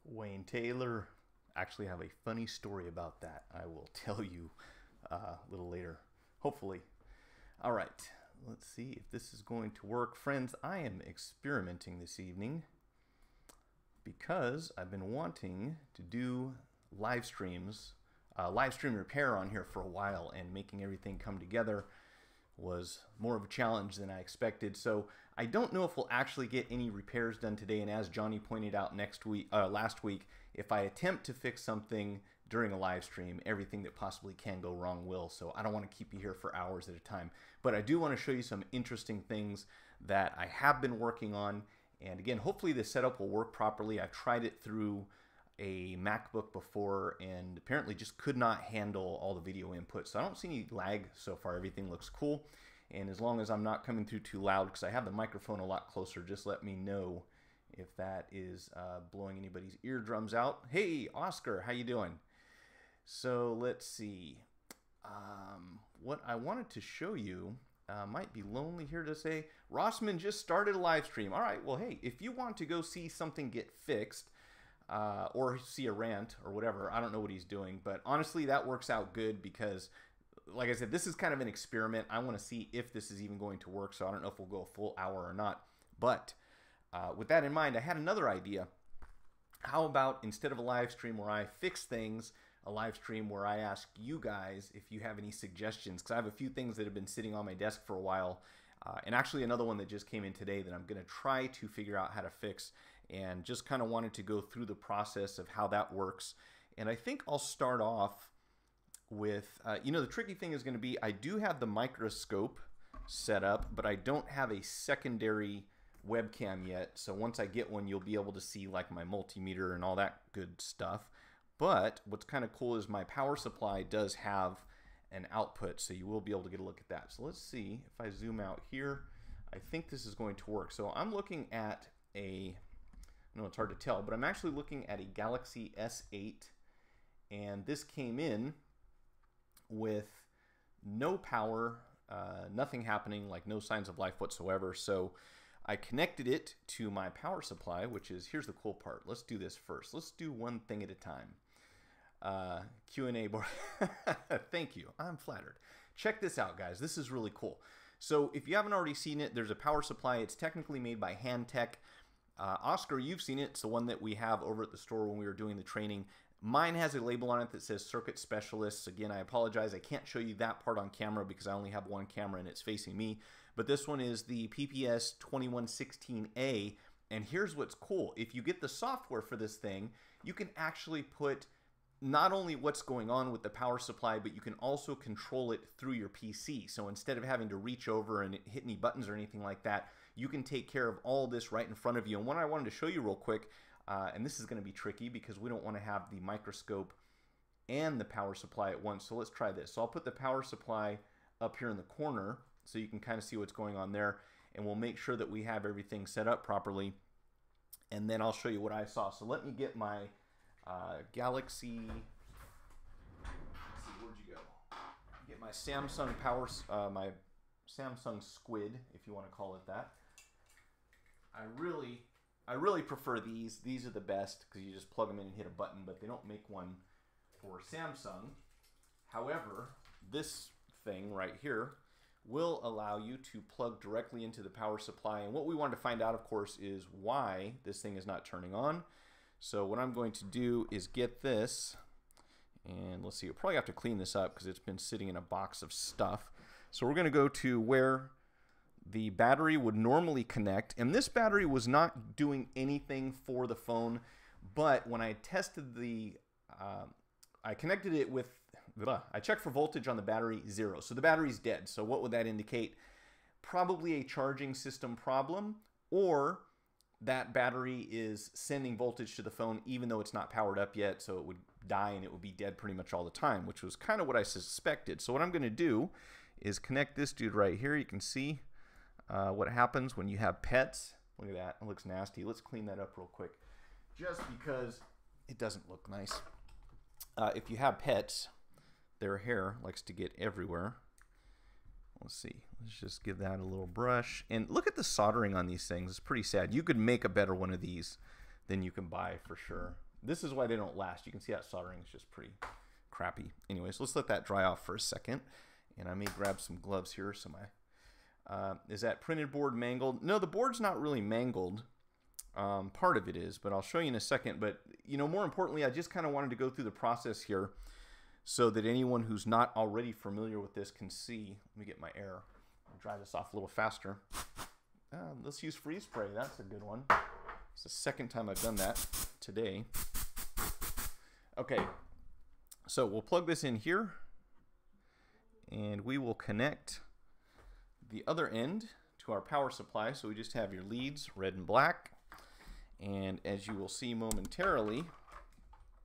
Wayne Taylor. Actually have a funny story about that. I will tell you a little later, hopefully. All right, let's see if this is going to work. Friends, I am experimenting this evening because I've been wanting to do live streams, live stream repair on here for a while, and making everything come together was more of a challenge than I expected. So I don't know if we'll actually get any repairs done today. And as Johnny pointed out last week, if I attempt to fix something during a live stream, everything that possibly can go wrong will. So I don't want to keep you here for hours at a time. But I do want to show you some interesting things that I have been working on. And again, hopefully the setup will work properly. I've tried it through a MacBook before and apparently just could not handle all the video input. So I don't see any lag so far. Everything looks cool. And as long as I'm not coming through too loud, because I have the microphone a lot closer, just let me know if that is blowing anybody's eardrums out. Hey, Oscar, how you doing? So let's see. What I wanted to show you, might be lonely here to say, Rossman just started a live stream. All right, well, hey, if you want to go see something get fixed, or see a rant or whatever. I don't know what he's doing, but honestly, that works out good because, like I said, this is kind of an experiment. I want to see if this is even going to work, so I don't know if we'll go a full hour or not. But with that in mind, I had another idea. How about instead of a live stream where I fix things, a live stream where I ask you guys if you have any suggestions? Because I have a few things that have been sitting on my desk for a while. And actually another one that just came in today that I'm going to try to figure out how to fix, and just kind of wanted to go through the process of how that works. And I think I'll start off with, the tricky thing is going to be, I do have the microscope set up, but I don't have a secondary webcam yet. So once I get one, you'll be able to see like my multimeter and all that good stuff. But what's kind of cool is my power supply does have an output, so you will be able to get a look at that. So let's see if I zoom out here. I think this is going to work. So I'm looking at I know it's hard to tell, but I'm actually looking at a Galaxy S8, and this came in with no power, nothing happening, like no signs of life whatsoever. So I connected it to my power supply, which is, here's the cool part. Let's do this first. Let's do one thing at a time. Q&A board. Thank you. I'm flattered. Check this out, guys. This is really cool. So if you haven't already seen it, there's a power supply. It's technically made by Handtech. Oscar, you've seen it. It's the one that we have over at the store when we were doing the training. Mine has a label on it that says Circuit Specialists. Again, I apologize. I can't show you that part on camera because I only have one camera and it's facing me. But this one is the PPS 2116A. And here's what's cool. If you get the software for this thing, you can actually put not only what's going on with the power supply, but you can also control it through your PC. So instead of having to reach over and hit any buttons or anything like that, you can take care of all this right in front of you. And what I wanted to show you real quick, and this is going to be tricky because we don't want to have the microscope and the power supply at once. So let's try this. So I'll put the power supply up here in the corner so you can kind of see what's going on there. And we'll make sure that we have everything set up properly. And then I'll show you what I saw. So let me get my Galaxy, let's see, where'd you go? Get my Samsung my Samsung Squid, if you want to call it that. I really prefer these. These are the best because you just plug them in and hit a button, but they don't make one for Samsung. However, this thing right here will allow you to plug directly into the power supply. And what we want to find out, of course, is why this thing is not turning on. So what I'm going to do is get this, and let's see, you'll probably have to clean this up because it's been sitting in a box of stuff. So we're going to go to where the battery would normally connect, and this battery was not doing anything for the phone, but when I tested I connected it with, I checked for voltage on the battery, 0. So the battery's dead. So what would that indicate? Probably a charging system problem, or that battery is sending voltage to the phone even though it's not powered up yet, so it would die and it would be dead pretty much all the time, which was kind of what I suspected. So what I'm going to do is connect this dude right here. You can see what happens when you have pets. Look at that. It looks nasty. Let's clean that up real quick just because it doesn't look nice. If you have pets, their hair likes to get everywhere. Let's see. Let's just give that a little brush. And look at the soldering on these things. It's pretty sad. You could make a better one of these than you can buy for sure. This is why they don't last. You can see that soldering is just pretty crappy. Anyways, let's let that dry off for a second. And I may grab some gloves here. So is that printed board mangled? No, the board's not really mangled. Part of it is, but I'll show you in a second. But, you know, more importantly, I just kind of wanted to go through the process here so that anyone who's not already familiar with this can see. Let me get my air. I'll dry this off a little faster. Let's use freeze spray. That's a good one. It's the second time I've done that today. Okay, so we'll plug this in here, and we will connect the other end to our power supply. So we just have your leads, red and black. And as you will see momentarily,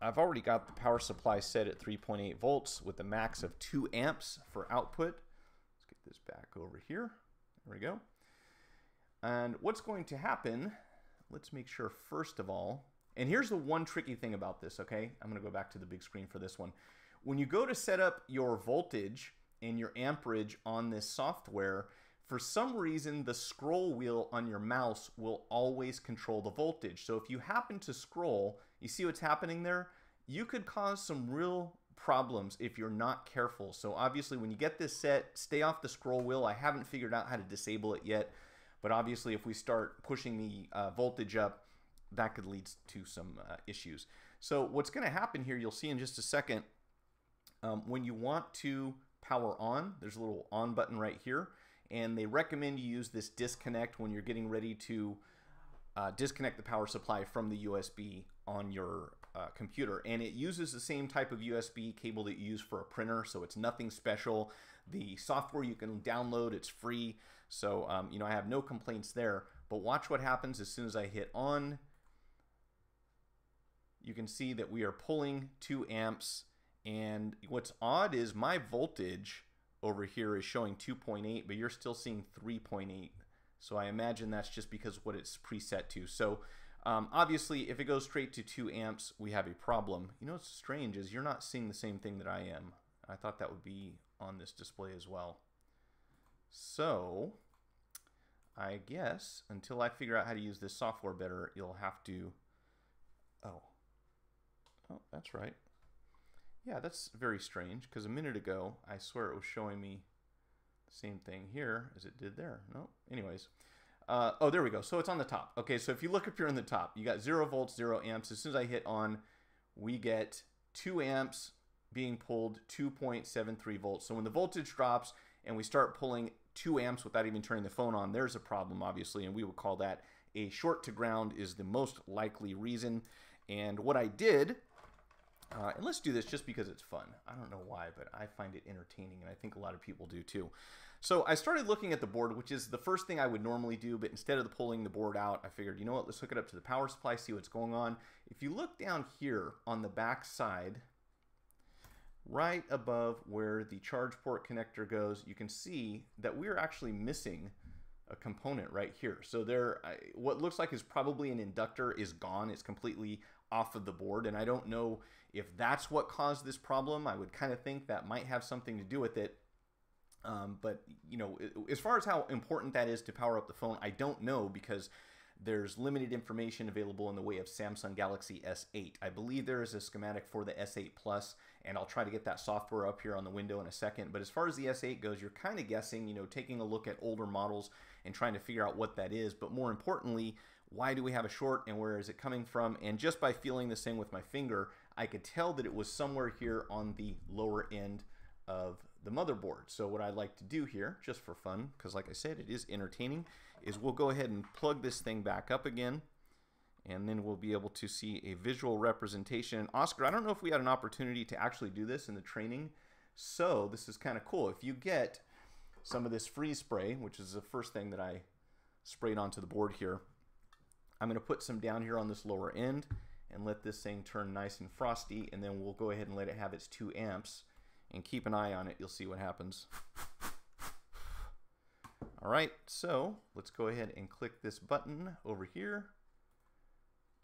I've already got the power supply set at 3.8 volts with a max of 2 amps for output. Let's get this back over here. There we go. And what's going to happen, let's make sure first of all, and here's the one tricky thing about this, okay? I'm gonna go back to the big screen for this one. When you go to set up your voltage and your amperage on this software, for some reason, the scroll wheel on your mouse will always control the voltage. So if you happen to scroll, you see what's happening there? You could cause some real problems if you're not careful. So obviously when you get this set, stay off the scroll wheel. I haven't figured out how to disable it yet, but obviously if we start pushing the voltage up, that could lead to some issues. So what's gonna happen here, you'll see in just a second, when you want to power on, there's a little on button right here, and they recommend you use this disconnect when you're getting ready to disconnect the power supply from the USB on your computer. And it uses the same type of USB cable that you use for a printer, so it's nothing special. The software you can download, it's free, so you know, I have no complaints there. But watch what happens as soon as I hit on. You can see that we are pulling 2 amps, and what's odd is my voltage over here is showing 2.8, but you're still seeing 3.8. So I imagine that's just because what it's preset to. So obviously, if it goes straight to 2 amps, we have a problem. You know what's strange is you're not seeing the same thing that I am. I thought that would be on this display as well. So I guess until I figure out how to use this software better, you'll have to... Oh, that's right. Yeah, that's very strange, because a minute ago, I swear it was showing me the same thing here as it did there. No, anyways. Oh, there we go. So it's on the top. Okay, so if you look up here on the top, you got 0 volts, 0 amps. As soon as I hit on, we get 2 amps being pulled, 2.73 volts. So when the voltage drops and we start pulling 2 amps without even turning the phone on, there's a problem, obviously, and we would call that a short to ground is the most likely reason. And what I did... and let's do this just because it's fun. I don't know why, but I find it entertaining, and I think a lot of people do too. So I started looking at the board, which is the first thing I would normally do, but instead of pulling the board out, I figured, you know what, let's hook it up to the power supply, see what's going on. If you look down here on the back side, right above where the charge port connector goes, you can see that we're actually missing a component right here. So there, what looks like is probably an inductor is gone. It's completely off of the board, and I don't know if that's what caused this problem. I would kind of think that might have something to do with it. But, you know, as far as how important that is to power up the phone, I don't know, because there's limited information available in the way of Samsung Galaxy S8. I believe there is a schematic for the S8 Plus, and I'll try to get that software up here on the window in a second. But as far as the S8 goes, you're kind of guessing, you know, taking a look at older models and trying to figure out what that is. But more importantly, why do we have a short and where is it coming from? And just by feeling this thing with my finger, I could tell that it was somewhere here on the lower end of the motherboard. So what I'd like to do here, just for fun, because like I said, it is entertaining, is we'll go ahead and plug this thing back up again, and then we'll be able to see a visual representation. And Oscar, I don't know if we had an opportunity to actually do this in the training, so this is kind of cool. If you get some of this freeze spray, which is the first thing that I sprayed onto the board here, I'm going to put some down here on this lower end and let this thing turn nice and frosty, and then we'll go ahead and let it have its 2 amps and keep an eye on it. You'll see what happens. All right, so let's go ahead and click this button over here,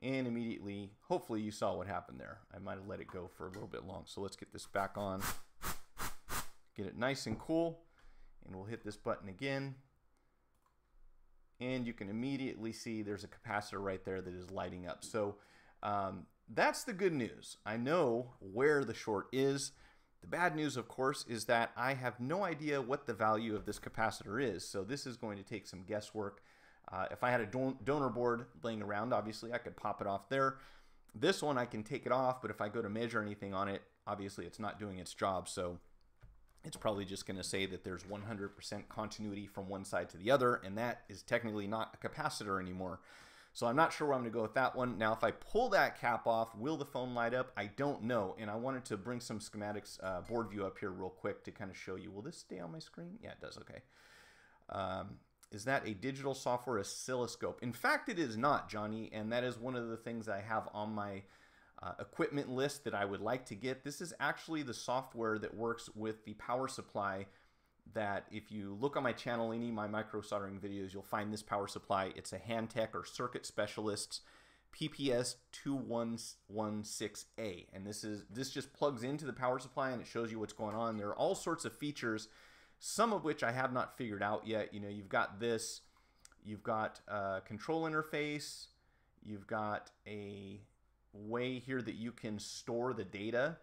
and immediately, hopefully you saw what happened there. I might have let it go for a little bit long, so let's get this back on, get it nice and cool, and we'll hit this button again. And you can immediately see there's a capacitor right there that is lighting up. So that's the good news. I know where the short is. The bad news, of course, is that I have no idea what the value of this capacitor is. So this is going to take some guesswork. If I had a donor board laying around, obviously I could pop it off there. This one I can take it off, but if I go to measure anything on it, obviously it's not doing its job. So it's probably just going to say that there's 100% continuity from one side to the other, and that is technically not a capacitor anymore. So I'm not sure where I'm going to go with that one. Now, if I pull that cap off, will the phone light up? I don't know. And I wanted to bring some schematics board view up here real quick to kind of show you. Will this stay on my screen? Yeah, it does. Okay. Is that a digital software oscilloscope? In fact, it is not, Johnny. And that is one of the things I have on my equipment list that I would like to get. This is actually the software that works with the power supply that if you look on my channel, any of my micro soldering videos, you'll find this power supply. It's a Handtech or Circuit Specialists PPS 2116A. And this just plugs into the power supply and it shows you what's going on. There are all sorts of features, some of which I have not figured out yet. You know, you've got this, you've got a control interface, you've got a way here that you can store the data.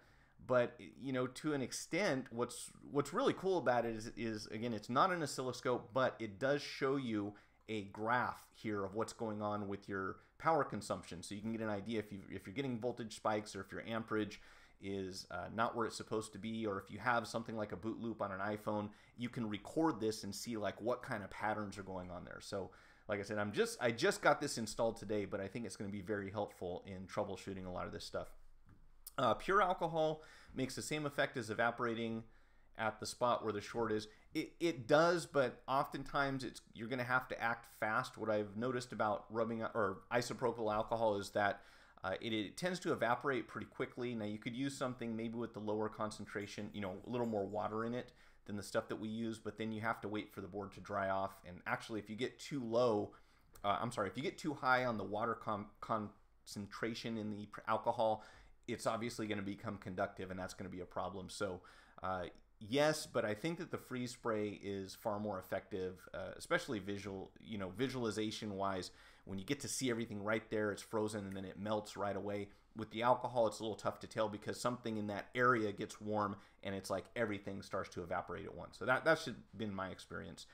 But, you know, to an extent, what's really cool about it is, again, it's not an oscilloscope, but it does show you a graph here of what's going on with your power consumption. So you can get an idea if you're getting voltage spikes, or if your amperage is not where it's supposed to be, or if you have something like a boot loop on an iPhone, you can record this and see like what kind of patterns are going on there. So like I said, I just got this installed today, but I think it's going to be very helpful in troubleshooting a lot of this stuff. Pure alcohol makes the same effect as evaporating at the spot where the short is. It does, but oftentimes you're going to have to act fast. What I've noticed about rubbing or isopropyl alcohol is that it tends to evaporate pretty quickly. Now you could use something maybe with the lower concentration, you know, a little more water in it than the stuff that we use, but then you have to wait for the board to dry off. And actually, if you get too low, if you get too high on the water concentration in the alcohol, it's obviously going to become conductive, and that's going to be a problem. So yes, but I think that the freeze spray is far more effective, especially visualization wise. When you get to see everything right there, it's frozen and then it melts right away. With the alcohol, it's a little tough to tell because something in that area gets warm and it's like everything starts to evaporate at once. So that's been my experience.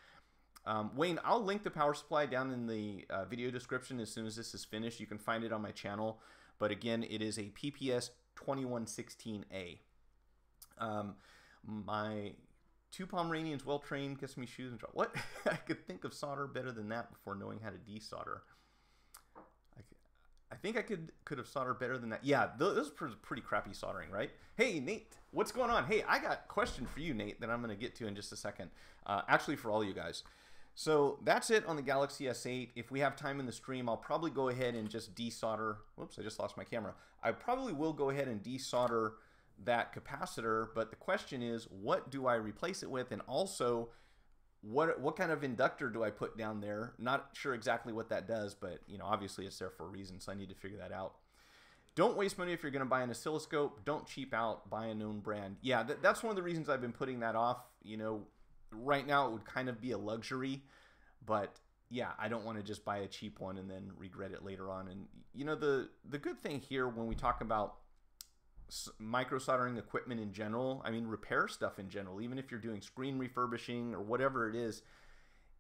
Wayne, I'll link the power supply down in the video description as soon as this is finished. You can find it on my channel. But again, it is a PPS 2116A. My two Pomeranians, well-trained, gets me shoes and trouble. What? I could think of solder better than that before knowing how to desolder. I think I could have soldered better than that. Yeah, this is pretty crappy soldering, right? Hey, Nate, what's going on? Hey, I got a question for you, Nate, that I'm going to get to in just a second. Actually, for all you guys. So that's it on the Galaxy S8. If we have time in the stream, I'll probably go ahead and just desolder. Whoops, I just lost my camera. I probably will go ahead and desolder that capacitor, but the question is, what do I replace it with? And also, what kind of inductor do I put down there? Not sure exactly what that does, but you know, obviously it's there for a reason, so I need to figure that out. Don't waste money if you're going to buy an oscilloscope. Don't cheap out. Buy a known brand. Yeah, that's one of the reasons I've been putting that off. You know, right now it would kind of be a luxury, but yeah, I don't want to just buy a cheap one and then regret it later on. And you know, the good thing here when we talk about micro soldering equipment in general, I mean repair stuff in general, even if you're doing screen refurbishing or whatever it is,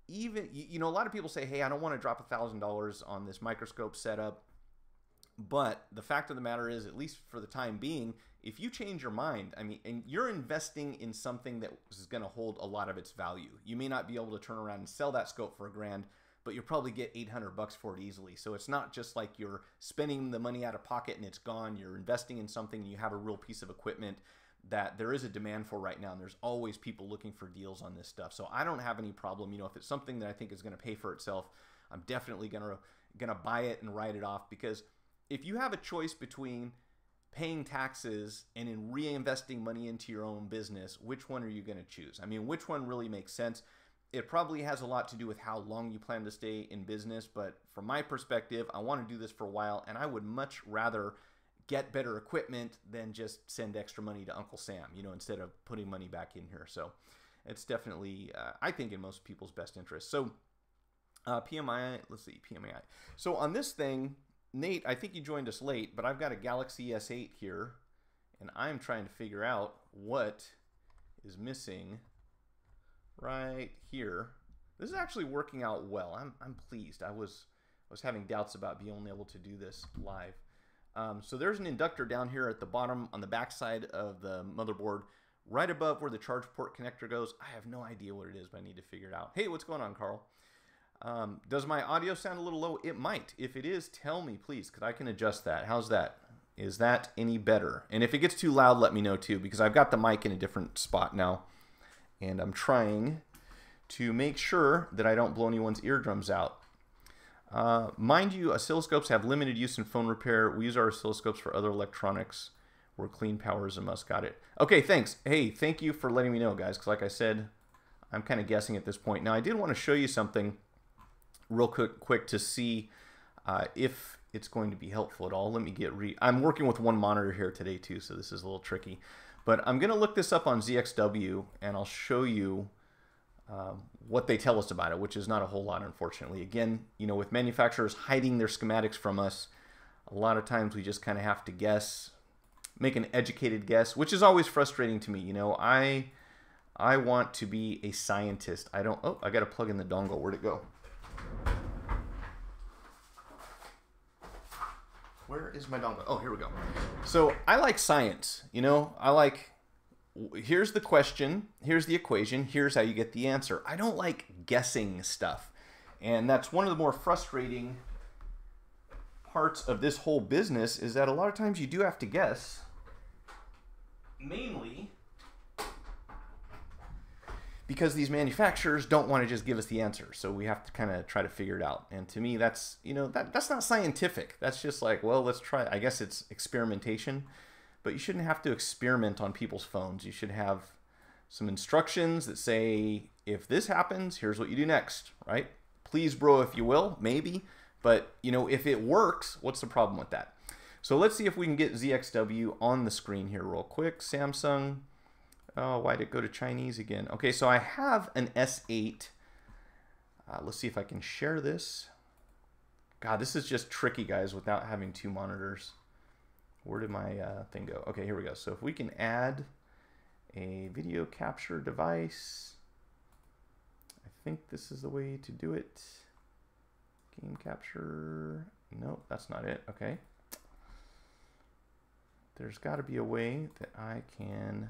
even, you know, a lot of people say, hey, I don't want to drop $1,000 on this microscope setup. But the fact of the matter is, at least for the time being, if you change your mind, I mean, and you're investing in something that is going to hold a lot of its value. You may not be able to turn around and sell that scope for $1,000, but you'll probably get $800 for it easily. So it's not just like you're spending the money out of pocket and it's gone. You're investing in something and you have a real piece of equipment that there is a demand for right now, and there's always people looking for deals on this stuff. So I don't have any problem. You know, if it's something that I think is going to pay for itself, I'm definitely gonna buy it and write it off, because if you have a choice between paying taxes and in reinvesting money into your own business, which one are you going to choose? I mean, which one really makes sense? It probably has a lot to do with how long you plan to stay in business, but from my perspective, I want to do this for a while, and I would much rather get better equipment than just send extra money to Uncle Sam, you know, instead of putting money back in here. So it's definitely, I think, in most people's best interest. So PMI, let's see, PMI. So on this thing, Nate, I think you joined us late, but I've got a Galaxy S8 here, and I'm trying to figure out what is missing right here. This is actually working out well. I'm pleased. I was having doubts about being able to do this live. So there's an inductor down here at the bottom on the back side of the motherboard, right above where the charge port connector goes. I have no idea what it is, but I need to figure it out. Hey, what's going on, Carl? Does my audio sound a little low? It might. If it is, tell me, please, because I can adjust that. How's that? Is that any better? And if it gets too loud, let me know too, because I've got the mic in a different spot now, and I'm trying to make sure that I don't blow anyone's eardrums out. Mind you, oscilloscopes have limited use in phone repair. We use our oscilloscopes for other electronics where clean power is a must. Got it. Okay, thanks. Hey, thank you for letting me know, guys, because like I said, I'm kind of guessing at this point. Now, I did want to show you something real quick to see if it's going to be helpful at all. Let me get I'm working with one monitor here today too, so this is a little tricky. But I'm going to look this up on ZXW, and I'll show you what they tell us about it, which is not a whole lot, unfortunately. Again, you know, with manufacturers hiding their schematics from us, a lot of times we just kind of have to guess, make an educated guess, which is always frustrating to me. You know, I want to be a scientist. I don't. Oh, I got to plug in the dongle. Where'd it go? Where is my dongle? Oh, here we go. So I like science, you know, I like, here's the question, here's the equation, here's how you get the answer. I don't like guessing stuff. And that's one of the more frustrating parts of this whole business, is that a lot of times you do have to guess, mainly because these manufacturers don't want to just give us the answer. So we have to kind of try to figure it out. And to me, that's, you know, that's not scientific. That's just like, well, let's try. I guess it's experimentation, but you shouldn't have to experiment on people's phones. You should have some instructions that say, if this happens, here's what you do next, right? Please, bro, if you will, maybe. But, you know, if it works, what's the problem with that? So let's see if we can get ZXW on the screen here real quick. Samsung. Oh, why did it go to Chinese again? Okay, so I have an S8. Let's see if I can share this. God, this is just tricky, guys, without having two monitors. Where did my thing go? Okay, here we go. So if we can add a video capture device, I think this is the way to do it. Game capture. Nope, that's not it. Okay. There's got to be a way that I can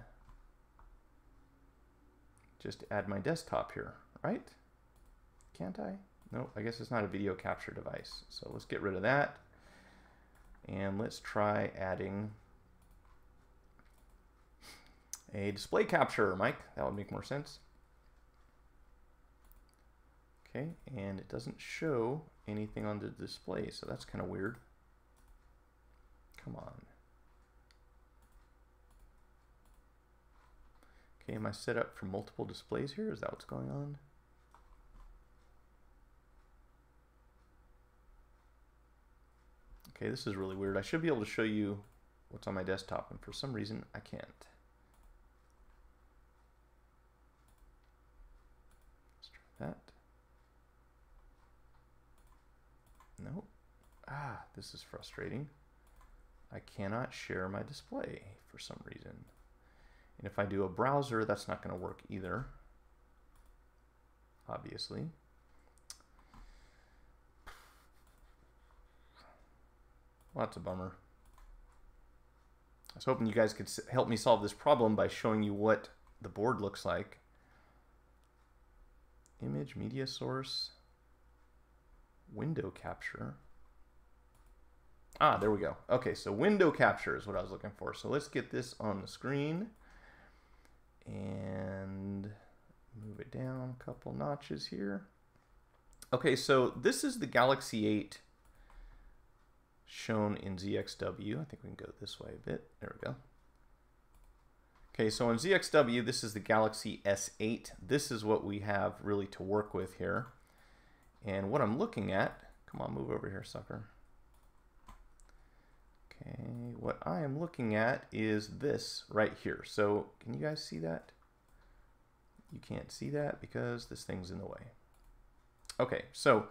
just add my desktop here, right? Can't I? Nope, I guess it's not a video capture device. So let's get rid of that. And let's try adding a display capture, Mike. That would make more sense. Okay, and it doesn't show anything on the display, so that's kind of weird. Come on. Okay, am I set up for multiple displays here? Is that what's going on? Okay, this is really weird. I should be able to show you what's on my desktop, and for some reason I can't. Let's try that. Nope. Ah, this is frustrating. I cannot share my display for some reason. And if I do a browser, that's not going to work either, obviously. Well, that's a bummer. I was hoping you guys could help me solve this problem by showing you what the board looks like. Image, media source, window capture. Ah, there we go. Okay, so window capture is what I was looking for. So let's get this on the screen and move it down a couple notches here. Okay, so this is the Galaxy 8 shown in ZXW. I think we can go this way a bit. There we go. Okay, so in ZXW, this is the Galaxy S8. This is what we have really to work with here. And what I'm looking at, come on, move over here, sucker. Okay, what I am looking at is this right here. So can you guys see that? You can't see that because this thing's in the way. Okay, so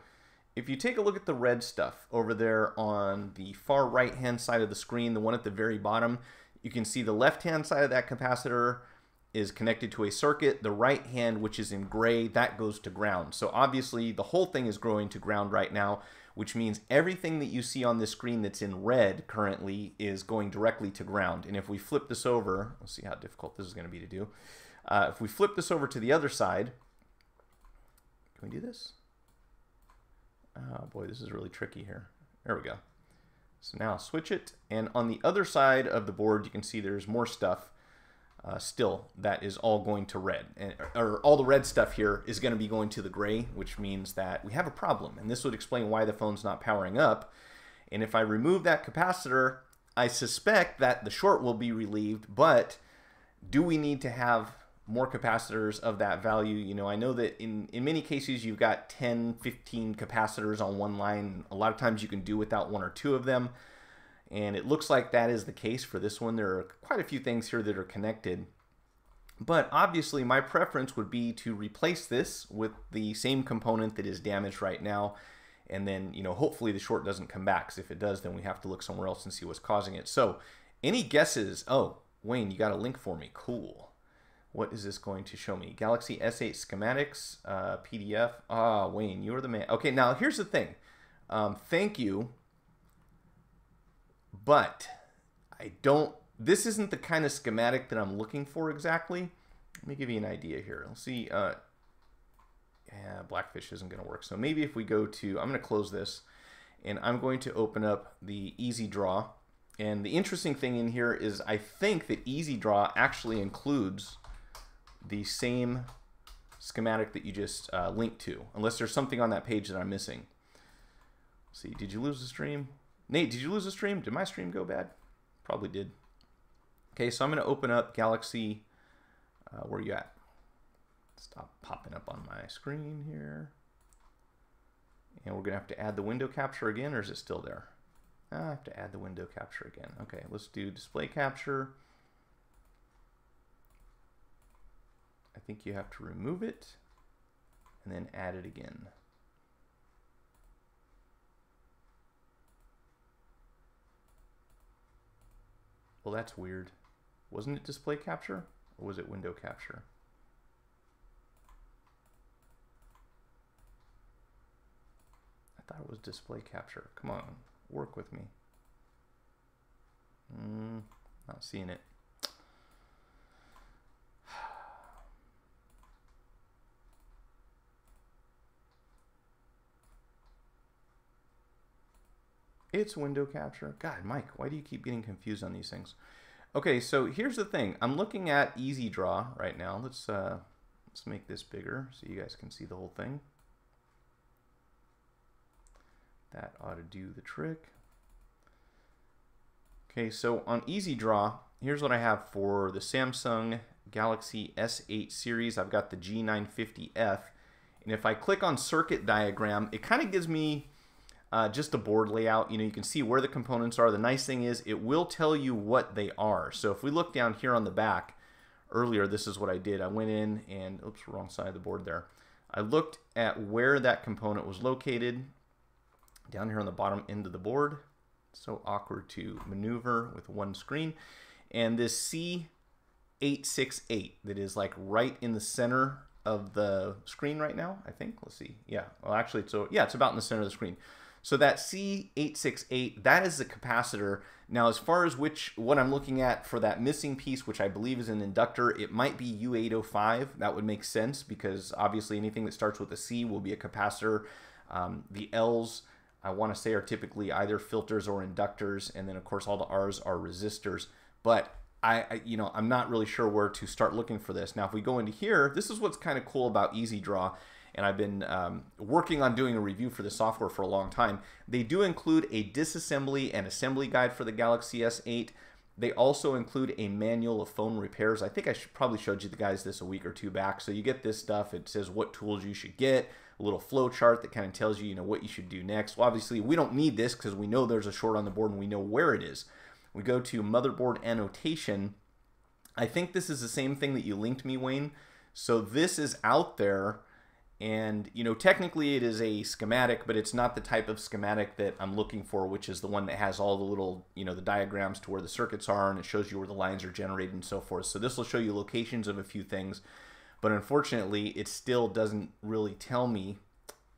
if you take a look at the red stuff over there on the far right hand side of the screen, the one at the very bottom, you can see the left hand side of that capacitor is connected to a circuit. The right hand, which is in gray, that goes to ground. So obviously the whole thing is going to ground right now, which means everything that you see on this screen that's in red currently is going directly to ground. And if we flip this over, let's see how difficult this is going to be to do. If we flip this over to the other side, can we do this? Oh boy, this is really tricky here. There we go. So now I'll switch it, and on the other side of the board you can see there's more stuff still that is all going to red, or all the red stuff here is going to be going to the gray, which means that we have a problem, and this would explain why the phone's not powering up. And if I remove that capacitor, I suspect that the short will be relieved, but do we need to have more capacitors of that value? You know, I know that in many cases you've got 10, 15 capacitors on one line. A lot of times you can do without one or two of them. And it looks like that is the case for this one. There are quite a few things here that are connected. But obviously my preference would be to replace this with the same component that is damaged right now. And then, you know, hopefully the short doesn't come back. Because if it does, then we have to look somewhere else and see what's causing it. So any guesses? Oh, Wayne, you got a link for me. Cool. What is this going to show me? Galaxy S8 schematics, PDF. Ah, Wayne, you're the man. Okay, now here's the thing. Thank you. But this isn't the kind of schematic that I'm looking for exactly. Let me give you an idea here. Let's see. Yeah, Blackfish isn't going to work. So maybe if we go to, I'm going to close this, and I'm going to open up the Easy Draw. And the interesting thing in here is I think that Easy Draw actually includes the same schematic that you just linked to, unless there's something on that page that I'm missing. Let's see, did you lose the stream? Nate, did you lose the stream? Did my stream go bad? Probably did. Okay, so I'm going to open up Galaxy. Where are you at? Stop popping up on my screen here. And we're going to have to add the window capture again, or is it still there? I have to add the window capture again. Okay, let's do display capture. I think you have to remove it and then add it again. Well, that's weird. Wasn't it display capture or was it window capture? I thought it was display capture. Come on, work with me. Not seeing it. It's window capture. God, Mike, why do you keep getting confused on these things? Okay, so here's the thing. I'm looking at Easy Draw right now. Let's make this bigger so you guys can see the whole thing. That ought to do the trick. Okay, so on Easy Draw, here's what I have for the Samsung Galaxy S8 series. I've got the G950F, and if I click on circuit diagram, it kind of gives me just a board layout. You know, you can see where the components are. The nice thing is it will tell you what they are. So if we look down here on the back, earlier this is what I did. I went in and, oops, wrong side of the board there. I looked at where that component was located down here on the bottom end of the board. So awkward to maneuver with one screen. And this C868 that is like right in the center of the screen right now, I think. Let's see. Yeah, well actually, so yeah, it's about in the center of the screen. So that C868, that is the capacitor. Now, as far as what I'm looking at for that missing piece, which I believe is an inductor, it might be U805. That would make sense because obviously anything that starts with a C will be a capacitor. The L's, I want to say, are typically either filters or inductors, and then of course all the R's are resistors. But I'm not really sure where to start looking for this. Now, if we go into here, this is what's kind of cool about Easy Draw. And I've been working on doing a review for the software for a long time. They do include a disassembly and assembly guide for the Galaxy S8. They also include a manual of phone repairs. I think I probably showed you the guys this a week or two back. So you get this stuff. It says what tools you should get, a little flow chart that kind of tells you, what you should do next. Well, obviously, we don't need this because we know there's a short on the board and we know where it is. We go to motherboard annotation. I think this is the same thing that you linked me, Wayne. So this is out there. And, you know, technically it is a schematic, but it's not the type of schematic that I'm looking for, which is the one that has all the little, you know, the diagrams to where the circuits are, and it shows you where the lines are generated and so forth. So this will show you locations of a few things, but unfortunately it still doesn't really tell me.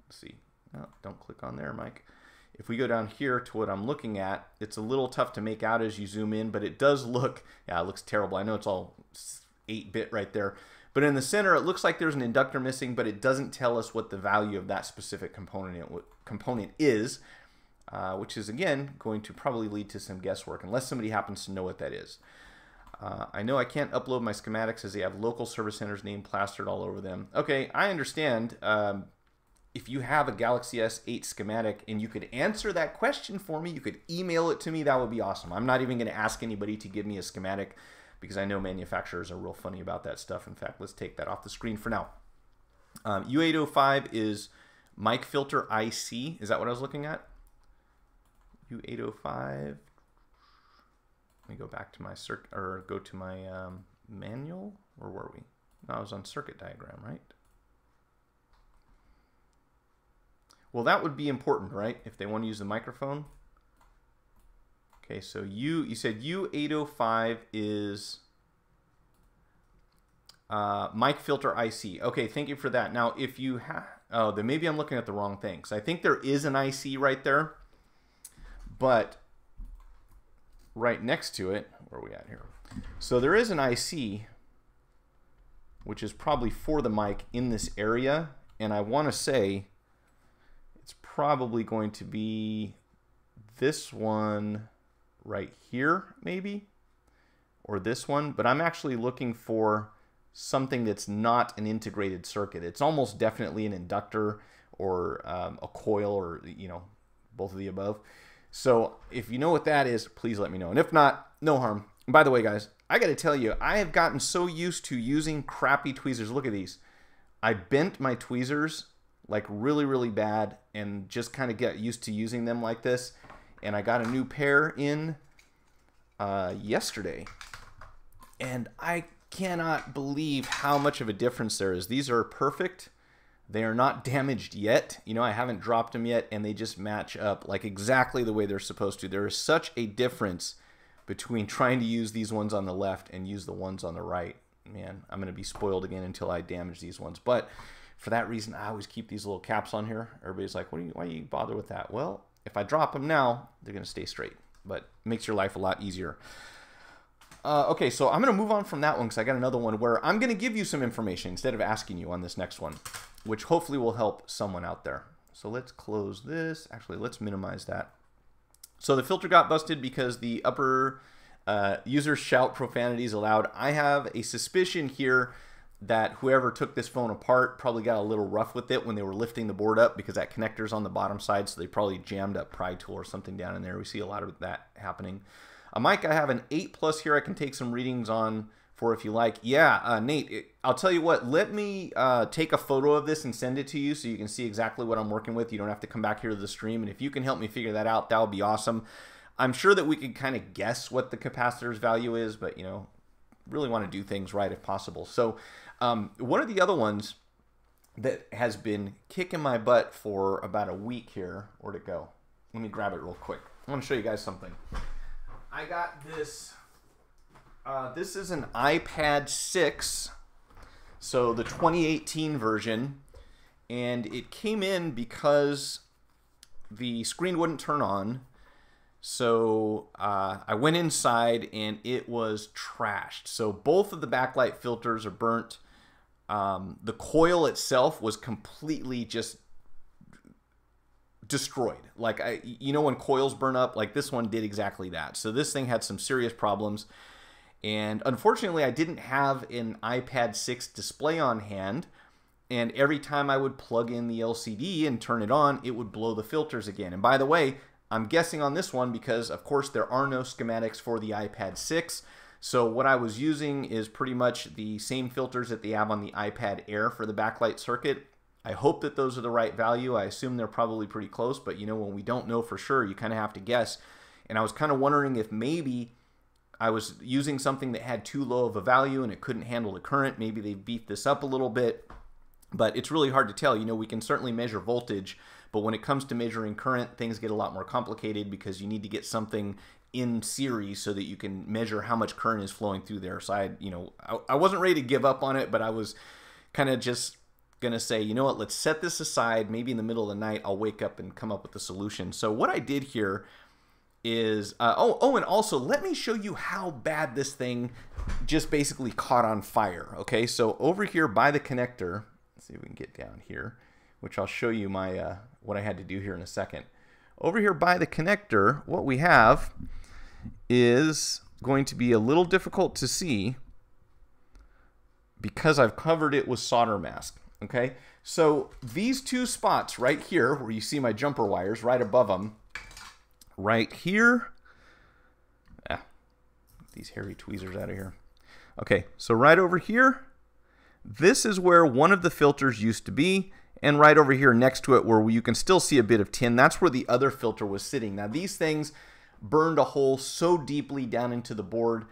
Let's see. No, don't click on there, Mike. If we go down here to what I'm looking at, it's a little tough to make out as you zoom in, but it does look, yeah, it looks terrible. I know it's all 8-bit right there. But in the center, it looks like there's an inductor missing, but it doesn't tell us what the value of that specific component is, which is, again, going to probably lead to some guesswork, unless somebody happens to know what that is. I know I can't upload my schematics as they have local service centers name plastered all over them. Okay, I understand. If you have a Galaxy S8 schematic and you could answer that question for me, you could email it to me, that would be awesome. I'm not even going to ask anybody to give me a schematic, because I know manufacturers are real funny about that stuff. In fact, let's take that off the screen for now. U805 is mic filter IC. Is that what I was looking at? U805. Let me go back to my circuit, or go to my manual. Where were we? No, I was on circuit diagram, right? Well, that would be important, right? If they want to use the microphone. Okay, so you said U805 is mic filter IC. Okay, thank you for that. Now, if you have, oh, then maybe I'm looking at the wrong thing. So I think there is an IC right there, but right next to it, where are we at here? So there is an IC, which is probably for the mic in this area, and I want to say it's probably going to be this one right here, maybe, or this one, but I'm actually looking for something that's not an integrated circuit. It's almost definitely an inductor or a coil, or, you know, both of the above. So if you know what that is, please let me know. And if not, no harm. And by the way, guys, I got to tell you, I have gotten so used to using crappy tweezers. Look at these. I bent my tweezers like really, really bad, and just kind of get used to using them like this. And I got a new pair in yesterday, and I cannot believe how much of a difference there is. These are perfect. They are not damaged yet. You know, I haven't dropped them yet, and they just match up like exactly the way they're supposed to. There is such a difference between trying to use these ones on the left and use the ones on the right. Man, I'm going to be spoiled again until I damage these ones. But for that reason, I always keep these little caps on here. Everybody's like, why do you bother with that? Well, if I drop them now, they're going to stay straight, but it makes your life a lot easier. Okay, so I'm going to move on from that one because I got another one where I'm going to give you some information instead of asking you on this next one, which hopefully will help someone out there. So let's close this. Actually, let's minimize that. So the filter got busted because the upper users shout profanities allowed. I have a suspicion here that whoever took this phone apart probably got a little rough with it when they were lifting the board up, because that connector's on the bottom side, so they probably jammed a pry tool or something down in there. We see a lot of that happening. A mic, I have an 8+ here I can take some readings on for if you like. Yeah, Nate, I'll tell you what, let me take a photo of this and send it to you so you can see exactly what I'm working with. You don't have to come back here to the stream, and if you can help me figure that out, that would be awesome. I'm sure that we could kind of guess what the capacitor's value is, but, you know, really want to do things right if possible. So one of the other ones that has been kicking my butt for about a week here, where'd it go? Let me grab it real quick. I want to show you guys something. I got this. This is an iPad 6, so the 2018 version, and it came in because the screen wouldn't turn on. So I went inside and it was trashed. So both of the backlight filters are burnt. The coil itself was completely just destroyed. Like, you know when coils burn up, like this one did exactly that. So this thing had some serious problems. And unfortunately, I didn't have an iPad 6 display on hand. And every time I would plug in the LCD and turn it on, it would blow the filters again. And by the way, I'm guessing on this one because, of course, there are no schematics for the iPad 6. So what I was using is pretty much the same filters that they have on the iPad Air for the backlight circuit. I hope that those are the right value. I assume they're probably pretty close, but you know, when we don't know for sure, you kind of have to guess. And I was kind of wondering if maybe I was using something that had too low of a value and it couldn't handle the current. Maybe they beefed this up a little bit. but it's really hard to tell. You know, we can certainly measure voltage, but when it comes to measuring current, things get a lot more complicated because you need to get something in series so that you can measure how much current is flowing through there. So I wasn't ready to give up on it, but I was kind of just gonna say, you know what, let's set this aside. Maybe in the middle of the night, I'll wake up and come up with a solution. So what I did here is, and also let me show you how bad this thing just basically caught on fire. Okay, so over here by the connector, let's see if we can get down here, which I'll show you my what I had to do here in a second. Over here by the connector, what we have is going to be a little difficult to see because I've covered it with solder mask. Okay, so these two spots right here where you see my jumper wires right above them, right here, these hairy tweezers out of here. Okay, so right over here, this is where one of the filters used to be, and right over here next to it where you can still see a bit of tin, that's where the other filter was sitting. Now these things burned a hole so deeply down into the board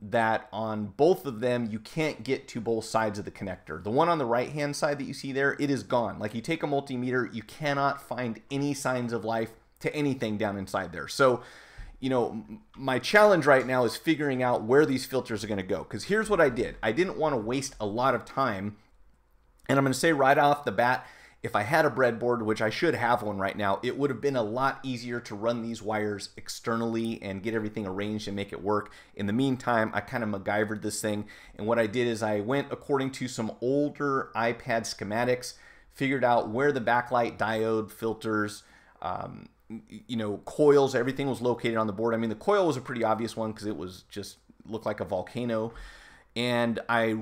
that on both of them you can't get to both sides of the connector. The one on the right hand side that you see there, it is gone. Like you take a multimeter, you cannot find any signs of life to anything down inside there. So, you know, my challenge right now is figuring out where these filters are going to go, because here's what I did. I didn't want to waste a lot of time, and I'm going to say right off the bat, if I had a breadboard, which I should have one right now, it would have been a lot easier to run these wires externally and get everything arranged and make it work. In the meantime, I kind of MacGyvered this thing, and what I did is I went according to some older iPad schematics, figured out where the backlight diode filters, you know, coils, everything was located on the board. I mean, the coil was a pretty obvious one because it was just looked like a volcano. And I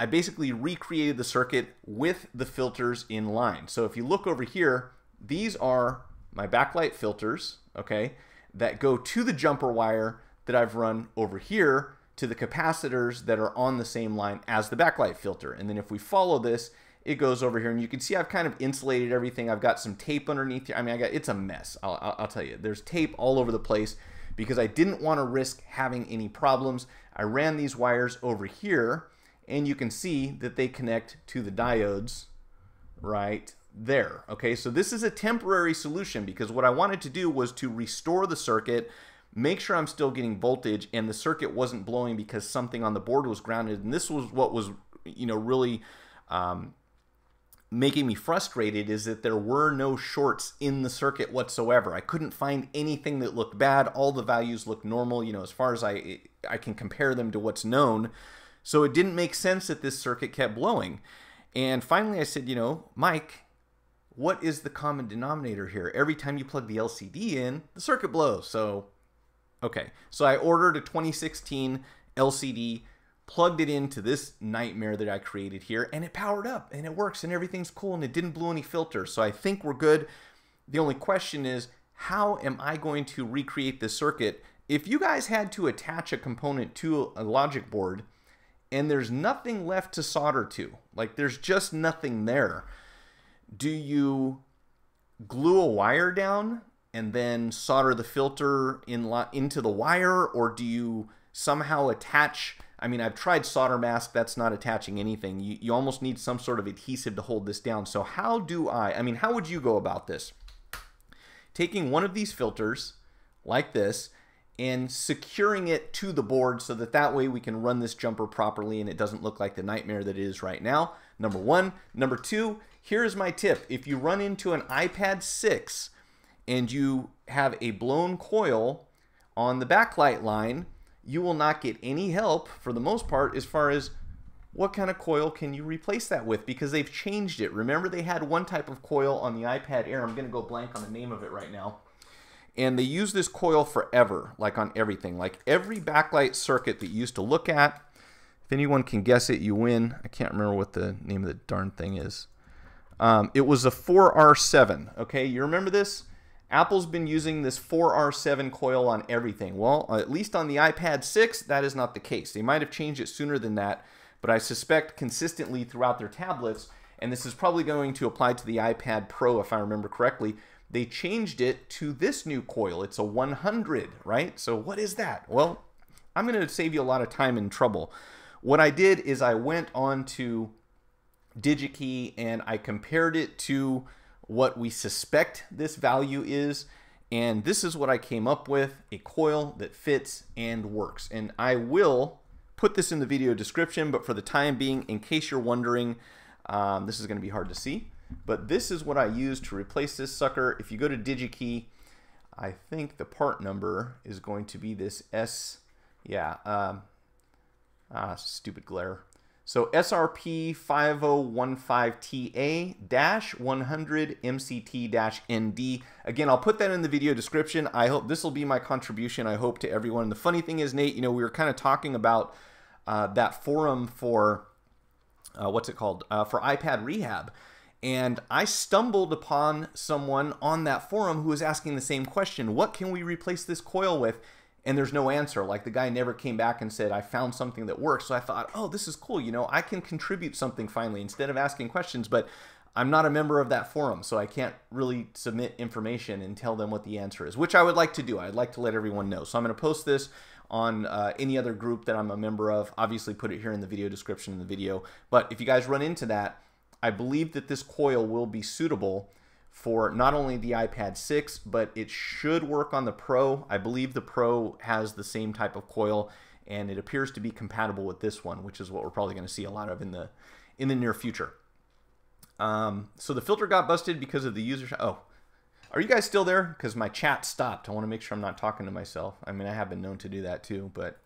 basically recreated the circuit with the filters in line. So if you look over here, these are my backlight filters, okay, that go to the jumper wire that I've run over here to the capacitors that are on the same line as the backlight filter. And then if we follow this, it goes over here, and you can see I've kind of insulated everything. I've got some tape underneath here. I mean, it's a mess. I'll tell you, there's tape all over the place because I didn't want to risk having any problems. I ran these wires over here, and you can see that they connect to the diodes right there. Okay, so this is a temporary solution because what I wanted to do was to restore the circuit, make sure I'm still getting voltage, and the circuit wasn't blowing because something on the board was grounded. And this was what was, you know, really making me frustrated, is that there were no shorts in the circuit whatsoever. I couldn't find anything that looked bad. All the values looked normal, you know, as far as I can compare them to what's known. So it didn't make sense that this circuit kept blowing. And finally I said, you know, Mike, what is the common denominator here? Every time you plug the LCD in, the circuit blows. So, okay. So I ordered a 2016 LCD, plugged it into this nightmare that I created here, and it powered up, and it works, and everything's cool, and it didn't blow any filters. So I think we're good. The only question is, how am I going to recreate this circuit? If you guys had to attach a component to a logic board, and there's nothing left to solder to, like there's just nothing there, do you glue a wire down and then solder the filter into the wire, or do you somehow attach? I mean, I've tried solder mask, that's not attaching anything. You almost need some sort of adhesive to hold this down. So how would you go about this? Taking one of these filters like this and securing it to the board so that way we can run this jumper properly and it doesn't look like the nightmare that it is right now. Number one. Number two, here's my tip. If you run into an iPad 6 and you have a blown coil on the backlight line, you will not get any help for the most part as far as what kind of coil can you replace that with, because they've changed it. Remember, they had one type of coil on the iPad Air. I'm going to go blank on the name of it right now. And they use this coil forever, like on everything. Like every backlight circuit that you used to look at, if anyone can guess it, you win. I can't remember what the name of the darn thing is. It was a 4R7. Okay, you remember this? Apple's been using this 4R7 coil on everything. Well, at least on the iPad 6, that is not the case. They might have changed it sooner than that, but I suspect consistently throughout their tablets, and this is probably going to apply to the iPad Pro if I remember correctly, they changed it to this new coil. It's a 100, right? So what is that? Well, I'm going to save you a lot of time and trouble. What I did is I went on to DigiKey and I compared it to what we suspect this value is. And this is what I came up with, a coil that fits and works. And I will put this in the video description, but for the time being, in case you're wondering, this is going to be hard to see, but this is what I used to replace this sucker. If you go to DigiKey, I think the part number is going to be this stupid glare. So SRP 5015TA-100 MCT-ND. Again, I'll put that in the video description. I hope this will be my contribution, I hope, to everyone. And the funny thing is, Nate, you know, we were kind of talking about that forum for, what's it called? For iPad Rehab. And I stumbled upon someone on that forum who was asking the same question. What can we replace this coil with? And there's no answer. Like, the guy never came back and said, I found something that works. So I thought, oh, this is cool. You know, I can contribute something finally instead of asking questions. But I'm not a member of that forum, so I can't really submit information and tell them what the answer is, which I would like to do. I'd like to let everyone know. So I'm going to post this on any other group that I'm a member of. Obviously, put it here in the video description in the video. But if you guys run into that, I believe that this coil will be suitable for not only the iPad 6, but it should work on the Pro. I believe the Pro has the same type of coil, and it appears to be compatible with this one, which is what we're probably going to see a lot of in the near future. So the filter got busted because of the user. Oh, are you guys still there? Because my chat stopped. I want to make sure I'm not talking to myself. I mean, I have been known to do that too, but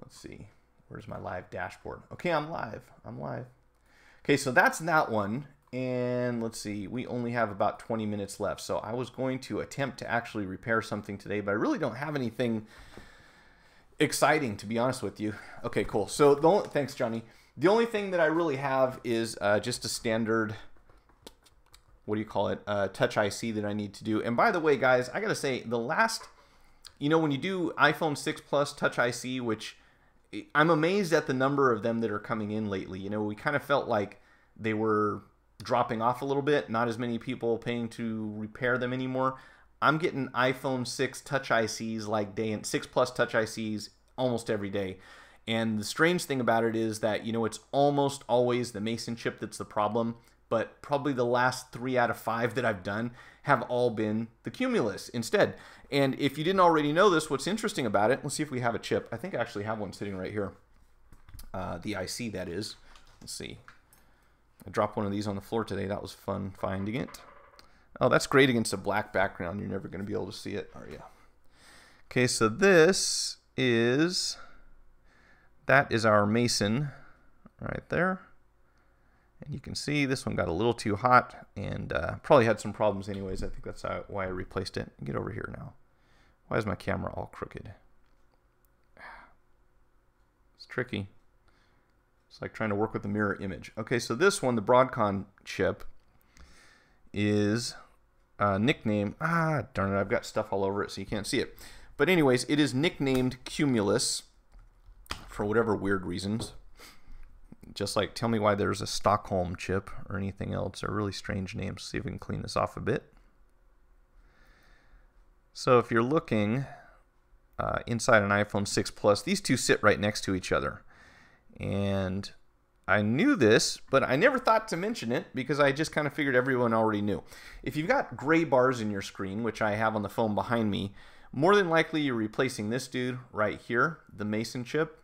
let's see. Where's my live dashboard? Okay, I'm live. I'm live. Okay, so that's that one. And let's see, we only have about 20 minutes left. So I was going to attempt to actually repair something today, but I really don't have anything exciting, to be honest with you. Okay, cool. So thanks, Johnny. The only thing that I really have is just a standard, what do you call it, touch IC that I need to do. And by the way, guys, I got to say, the last, you know, when you do iPhone 6 Plus touch IC, which I'm amazed at the number of them that are coming in lately. You know, we kind of felt like they were dropping off a little bit, not as many people paying to repair them anymore. I'm getting iPhone 6 touch ICs like 6 Plus touch ICs almost every day. And the strange thing about it is that, you know, it's almost always the Mason chip that's the problem, but probably the last 3 out of 5 that I've done have all been the Cumulus instead. And if you didn't already know this, what's interesting about it, let's see if we have a chip. I think I actually have one sitting right here. The IC, that is. Let's see. I dropped one of these on the floor today. That was fun finding it. Oh, that's great against a black background. You're never going to be able to see it, are you? Okay, so that is our Mason right there. And you can see this one got a little too hot and probably had some problems anyways. I think that's why I replaced it. Get over here now. Why is my camera all crooked? It's tricky. It's like trying to work with a mirror image. Okay, so this one, the Broadcom chip, is nicknamed, darn it, I've got stuff all over it so you can't see it. But anyways, it is nicknamed Cumulus for whatever weird reasons. Just like, tell me why there's a Stockholm chip or anything else. They're really strange names. See if we can clean this off a bit. So if you're looking inside an iPhone 6 Plus, these two sit right next to each other. And I knew this, but I never thought to mention it because I just kind of figured everyone already knew. If you've got gray bars in your screen, which I have on the phone behind me, more than likely you're replacing this dude right here, the Mason chip.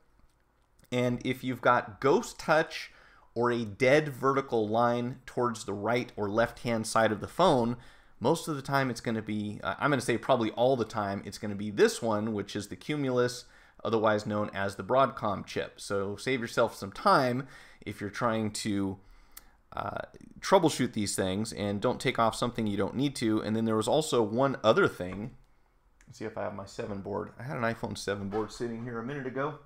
And if you've got ghost touch or a dead vertical line towards the right or left-hand side of the phone, most of the time it's going to be, I'm going to say probably all the time, it's going to be this one, which is the Cumulus, otherwise known as the Broadcom chip. So save yourself some time if you're trying to troubleshoot these things and don't take off something you don't need to. And then there was also one other thing. Let's see if I have my 7 board. I had an iPhone 7 board sitting here a minute ago.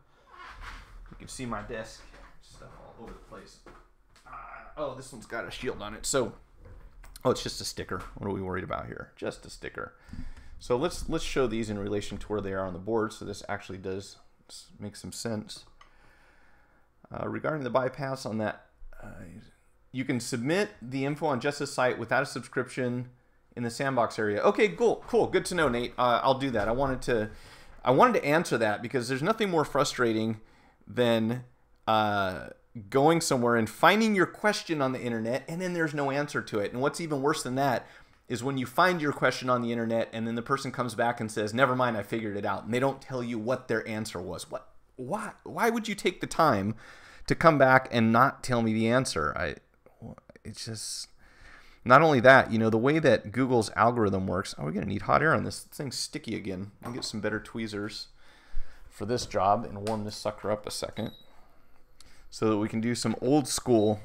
You can see my desk, stuff all over the place. Oh, this one's got a shield on it. So, oh, it's just a sticker. What are we worried about here? Just a sticker. So let's show these in relation to where they are on the board. So this actually does make some sense. Regarding the bypass on that, you can submit the info on Jess's site without a subscription in the sandbox area. Okay, cool. Good to know, Nate. I'll do that. I wanted to answer that because there's nothing more frustrating than going somewhere and finding your question on the internet and then there's no answer to it. And what's even worse than that is when you find your question on the internet and then the person comes back and says, never mind, I figured it out. And they don't tell you what their answer was. Why would you take the time to come back and not tell me the answer? It's just, not only that, you know, the way that Google's algorithm works. Oh, we're going to need hot air on this. This thing's sticky again. I'll get some better tweezers for this job and warm this sucker up a second so that we can do some old school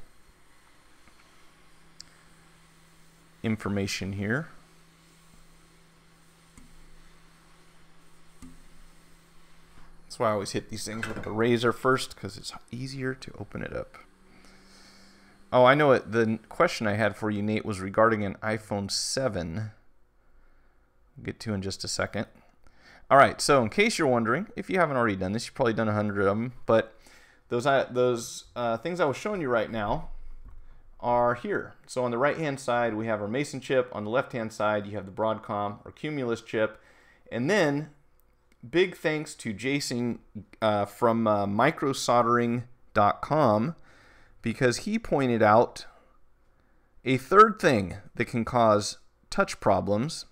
information here. That's why I always hit these things with a razor first, because it's easier to open it up. Oh, I know it. The question I had for you, Nate, was regarding an iPhone 7. We'll get to in just a second. All right, so in case you're wondering, if you haven't already done this, you've probably done 100 of them, but those things I was showing you right now are here. So on the right-hand side, we have our Mason chip. On the left-hand side, you have the Broadcom or Cumulus chip. And then, big thanks to Jason from microsoldering.com, because he pointed out a third thing that can cause touch problems,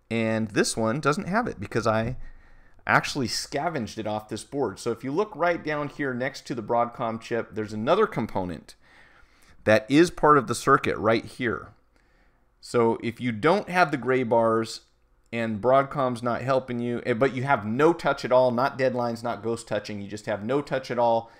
and this one doesn't have it because I actually scavenged it off this board. So if you look right down here next to the Broadcom chip, there's another component that is part of the circuit right here. So if you don't have the gray bars and Broadcom's not helping you, but you have no touch at all, not deadlines, not ghost touching, you just have no touch at all,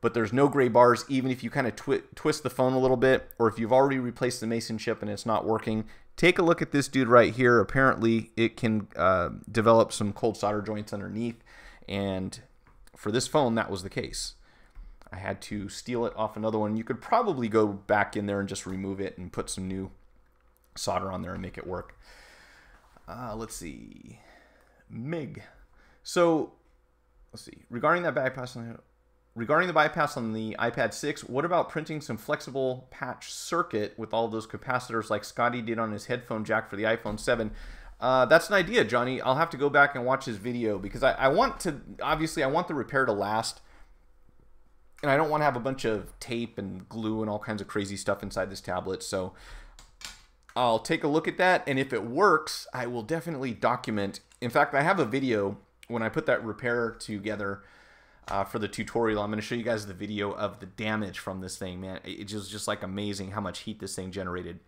but there's no gray bars, even if you kind of twist the phone a little bit, or if you've already replaced the Mason chip and it's not working, take a look at this dude right here. Apparently, it can develop some cold solder joints underneath, and for this phone, that was the case. I had to steal it off another one. You could probably go back in there and just remove it and put some new solder on there and make it work. Let's see. MIG. So, let's see. Regarding the bypass on the iPad 6, what about printing some flexible patch circuit with all those capacitors like Scotty did on his headphone jack for the iPhone 7? That's an idea, Johnny. I'll have to go back and watch his video because I want to, obviously, I want the repair to last. And I don't want to have a bunch of tape and glue and all kinds of crazy stuff inside this tablet. So I'll take a look at that. And if it works, I will definitely document. In fact, I have a video when I put that repair together for the tutorial. I'm going to show you guys the video of the damage from this thing, man. It was just like amazing how much heat this thing generated.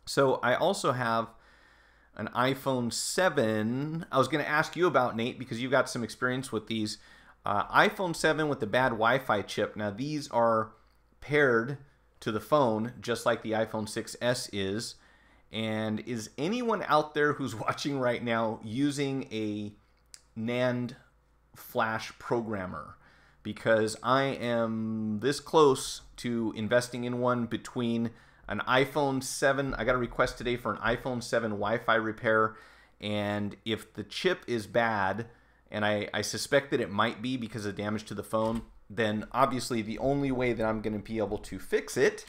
So I also have an iPhone 7. I was going to ask you about, Nate, because you've got some experience with these. iPhone 7 with the bad Wi-Fi chip. Now these are paired to the phone just like the iPhone 6s is. And is anyone out there who's watching right now using a NAND flash programmer? Because I am this close to investing in one between an iPhone 7. I got a request today for an iPhone 7 Wi-Fi repair. And if the chip is bad, and I suspect that it might be because of damage to the phone, then obviously the only way that I'm going to be able to fix it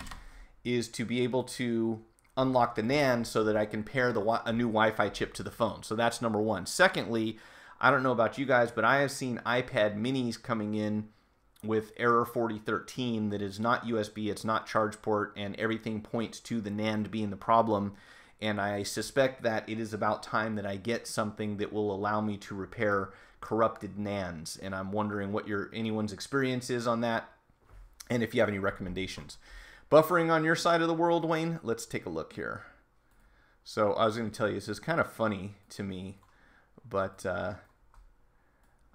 is to be able to unlock the NAND so that I can pair a new Wi-Fi chip to the phone. So that's number one. Secondly, I don't know about you guys, but I have seen iPad minis coming in with error 4013 that is not USB, it's not charge port, and everything points to the NAND being the problem. And I suspect that it is about time that I get something that will allow me to repair corrupted NANDs. And I'm wondering what anyone's experience is on that, and if you have any recommendations. Buffering on your side of the world, Wayne? Let's take a look here. So I was going to tell you, this is kind of funny to me, but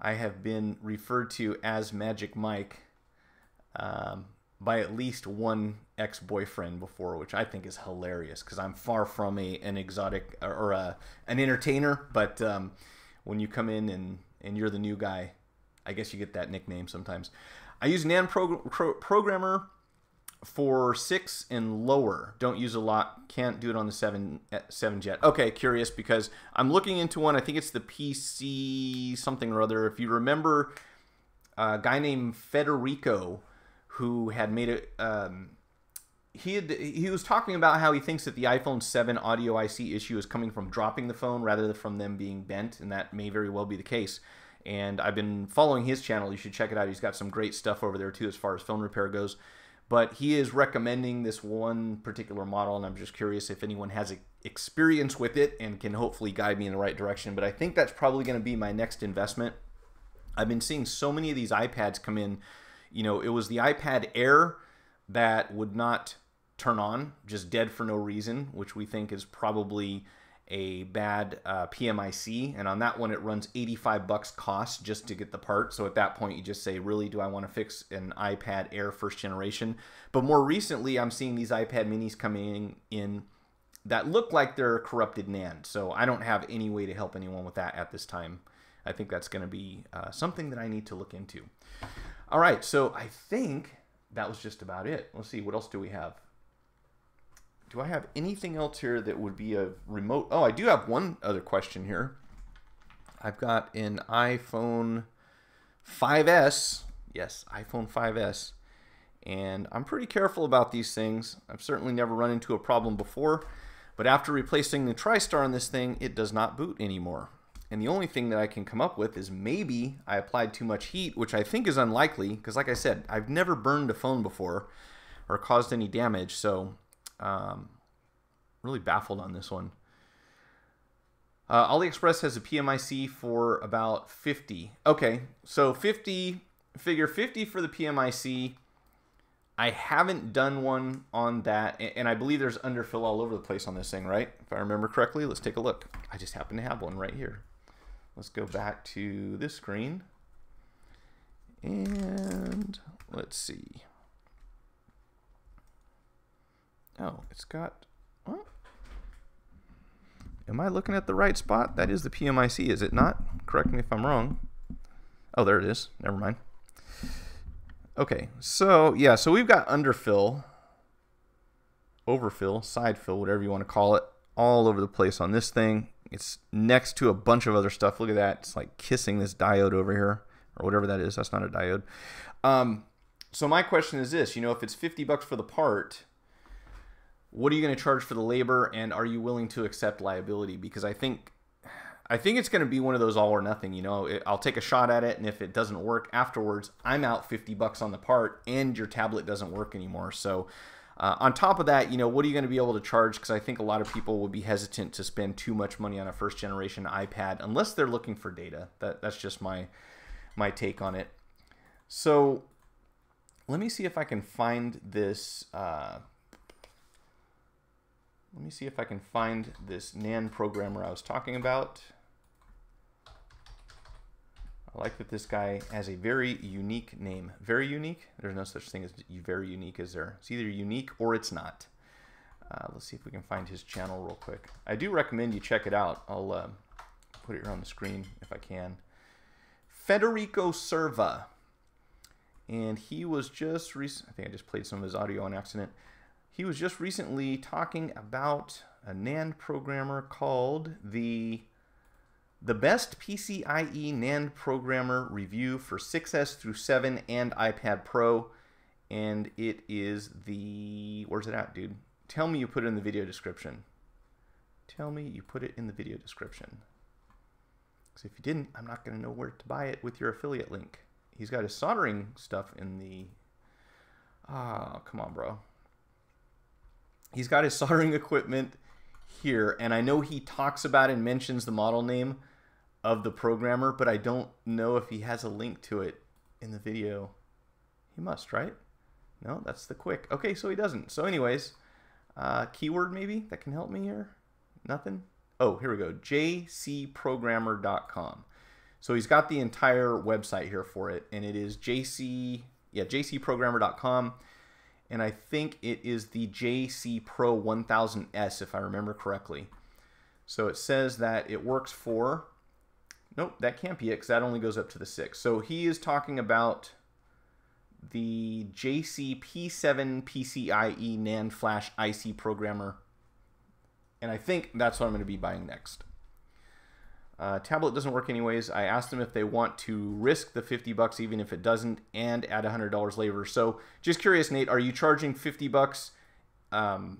I have been referred to as Magic Mike by at least one ex-boyfriend before, which I think is hilarious because I'm far from an exotic or an entertainer. But when you come in and you're the new guy, I guess you get that nickname sometimes. I use NAND programmer for 6 and lower. Don't use a lot. Can't do it on the 7 jet. Okay, curious because I'm looking into one. I think it's the PC something or other. If you remember a guy named Federico who had made it, he was talking about how he thinks that the iPhone 7 audio IC issue is coming from dropping the phone rather than from them being bent, and that may very well be the case. And I've been following his channel. You should check it out. He's got some great stuff over there too as far as phone repair goes. But he is recommending this one particular model, and I'm just curious if anyone has experience with it and can hopefully guide me in the right direction. But I think that's probably going to be my next investment. I've been seeing so many of these iPads come in. You know, it was the iPad Air that would not turn on, just dead for no reason, which we think is probably a bad PMIC. And on that one, it runs $85 cost just to get the part. So at that point, you just say, really, do I want to fix an iPad Air first generation? But more recently, I'm seeing these iPad minis coming in that look like they're corrupted NAND. So I don't have any way to help anyone with that at this time. I think that's going to be something that I need to look into. All right, so I think that was just about it. Let's see, what else do we have? Do I have anything else here that would be a remote? Oh, I do have one other question here. I've got an iPhone 5S. Yes, iPhone 5S. And I'm pretty careful about these things. I've certainly never run into a problem before. But after replacing the TriStar on this thing, it does not boot anymore. And the only thing that I can come up with is maybe I applied too much heat, which I think is unlikely. Because like I said, I've never burned a phone before or caused any damage. So really baffled on this one. AliExpress has a PMIC for about 50. Okay, so 50, figure 50 for the PMIC. I haven't done one on that, and I believe there's underfill all over the place on this thing, right? If I remember correctly, let's take a look. I just happen to have one right here. Let's go back to this screen, and let's see. Oh, it's got, what? Am I looking at the right spot? That is the PMIC, is it not? Correct me if I'm wrong. Oh, there it is. Never mind. Okay, so yeah, so we've got underfill, overfill, side fill, whatever you want to call it, all over the place on this thing. It's next to a bunch of other stuff. Look at that. It's like kissing this diode over here, or whatever that is. That's not a diode. So my question is this, you know, if it's $50 for the part, what are you going to charge for the labor, and are you willing to accept liability? Because I think it's going to be one of those all or nothing. You know, I'll take a shot at it, and if it doesn't work afterwards, I'm out $50 on the part, and your tablet doesn't work anymore. So on top of that, you know, what are you going to be able to charge? Because I think a lot of people will be hesitant to spend too much money on a first generation iPad unless they're looking for data. That's just my take on it. So let me see if I can find this. Let me see if I can find this NAND programmer I was talking about. I like that this guy has a very unique name. Very unique? There's no such thing as very unique, is there? It's either unique or it's not. Let's see if we can find his channel real quick. I do recommend you check it out. I'll put it here on the screen if I can. Federico Serva. And he was just I think I just played some of his audio on accident. He was just recently talking about a NAND programmer called the Best PCIe NAND Programmer Review for 6S through 7 and iPad Pro. And it is the, where's it at, dude? Tell me you put it in the video description. Tell me you put it in the video description. Because if you didn't, I'm not going to know where to buy it with your affiliate link. He's got his soldering stuff in the, come on, bro. He's got his soldering equipment here, and I know he talks about and mentions the model name of the programmer, but I don't know if he has a link to it in the video. He must, right? No, that's the quick. Okay, so he doesn't. So anyways, keyword maybe that can help me here? Nothing? Oh, here we go. jcprogrammer.com. So he's got the entire website here for it, and it is jcprogrammer.com. And I think it is the JC Pro 1000S, if I remember correctly. So it says that it works for, nope, that can't be it, because that only goes up to the 6. So he is talking about the JC P7 PCIe NAND Flash IC Programmer. And I think that's what I'm going to be buying next. Tablet doesn't work anyways. I asked them if they want to risk the $50 even if it doesn't and add $100 labor. So just curious, Nate, are you charging $50 and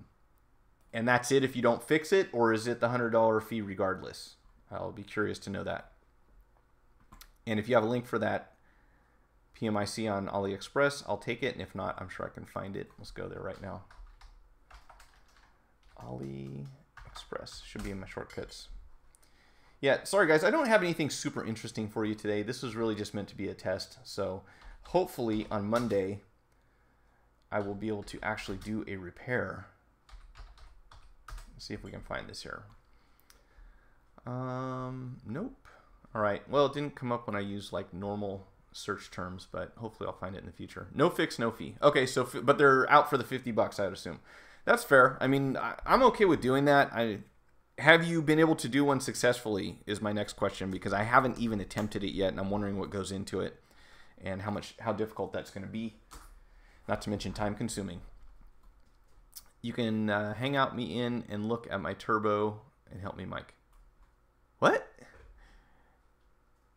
that's it if you don't fix it, or is it the $100 fee regardless? I'll be curious to know that. And if you have a link for that PMIC on AliExpress, I'll take it. And if not, I'm sure I can find it. Let's go there right now. AliExpress should be in my shortcuts. Yeah, sorry guys, I don't have anything super interesting for you today. This was really just meant to be a test. So hopefully on Monday, I will be able to actually do a repair. Let's see if we can find this here. Nope. All right, well, it didn't come up when I used like normal search terms, but hopefully I'll find it in the future. No fix, no fee. Okay, so, but they're out for the 50 bucks, I would assume. That's fair. I mean, I'm okay with doing that. Have you been able to do one successfully is my next question, because I haven't even attempted it yet, and I'm wondering what goes into it and how difficult that's going to be, not to mention time consuming. You can Hangout me in and look at my turbo and help me, Mike. What?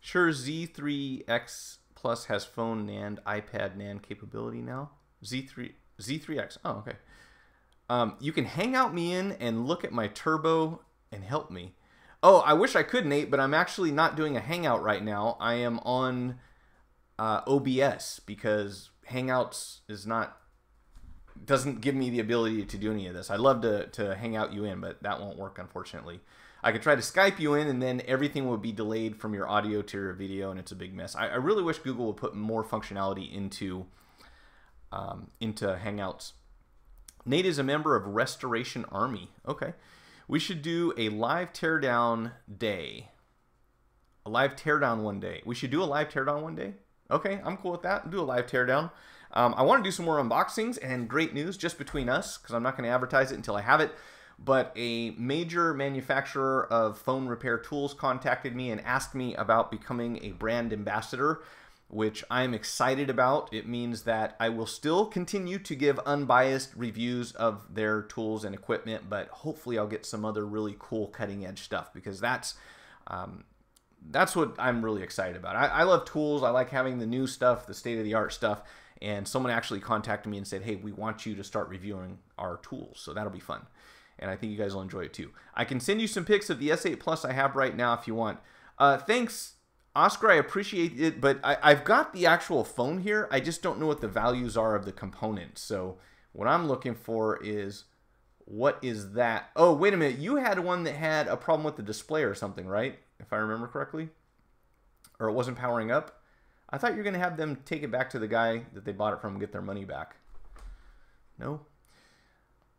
Sure, Z3X Plus has phone NAND, iPad NAND capability now. Z3X. Oh, okay. You can Hangout me in and look at my turbo and help me. Oh, I wish I could, Nate, but I'm actually not doing a Hangout right now. I am on OBS because Hangouts doesn't give me the ability to do any of this. I'd love to Hangout you in, but that won't work, unfortunately. I could try to Skype you in, and then everything would be delayed from your audio to your video, and it's a big mess. I really wish Google would put more functionality into Hangouts. Nate is a member of Restoration Army. Okay. We should do a live teardown day. A live teardown one day. We should do a live teardown one day? Okay, I'm cool with that. Do a live teardown. I want to do some more unboxings, and great news just between us, because I'm not going to advertise it until I have it. But a major manufacturer of phone repair tools contacted me and asked me about becoming a brand ambassador, which I'm excited about. It means that I will still continue to give unbiased reviews of their tools and equipment, but hopefully I'll get some other really cool cutting edge stuff, because that's what I'm really excited about. I love tools. I like having the new stuff, the state-of-the-art stuff, and someone actually contacted me and said, hey, we want you to start reviewing our tools, so that'll be fun. And I think you guys will enjoy it too. I can send you some pics of the S8 Plus I have right now if you want. Thanks, Oscar, I appreciate it, but I've got the actual phone here. I just don't know what the values are of the components. So what I'm looking for is, what is that? Oh, wait a minute. You had one that had a problem with the display or something, right? If I remember correctly. Or it wasn't powering up. I thought you were going to have them take it back to the guy that they bought it from and get their money back. No?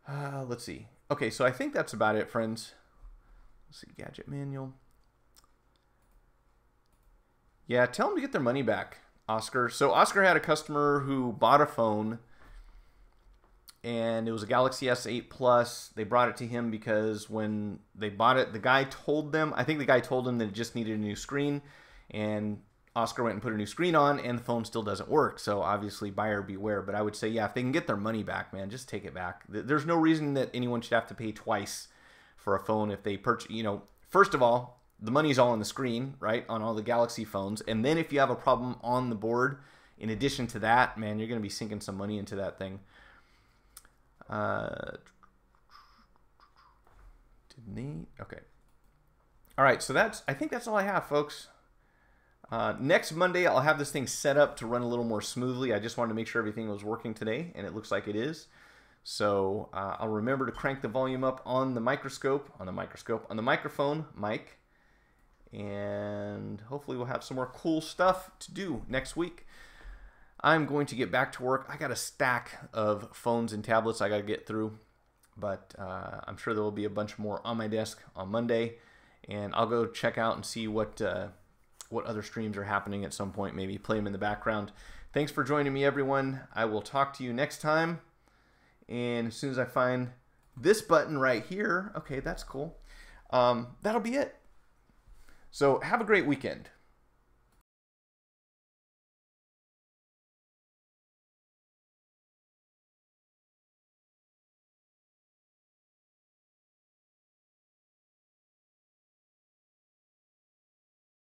Let's see. Okay, so I think that's about it, friends. Let's see, gadget manual. Yeah, tell them to get their money back, Oscar. So Oscar had a customer who bought a phone, and it was a Galaxy S8 Plus. They brought it to him because when they bought it, the guy told them, I think the guy told them that it just needed a new screen, and Oscar went and put a new screen on, and the phone still doesn't work. So obviously, buyer beware. But I would say, yeah, if they can get their money back, man, just take it back. There's no reason that anyone should have to pay twice for a phone if they purchase, first of all, the money's all on the screen, right, on all the Galaxy phones. And then if you have a problem on the board, in addition to that, man, you're going to be sinking some money into that thing. Okay. All right, so I think that's all I have, folks. Next Monday, I'll have this thing set up to run a little more smoothly. I just wanted to make sure everything was working today, and it looks like it is. So I'll remember to crank the volume up on the microphone mic. And hopefully we'll have some more cool stuff to do next week. I'm going to get back to work. I got a stack of phones and tablets I got to get through, but I'm sure there will be a bunch more on my desk on Monday, and I'll go check out and see what other streams are happening at some point, maybe play them in the background. Thanks for joining me, everyone. I will talk to you next time, and as soon as I find this button right here, okay, that's cool. That'll be it. So have a great weekend.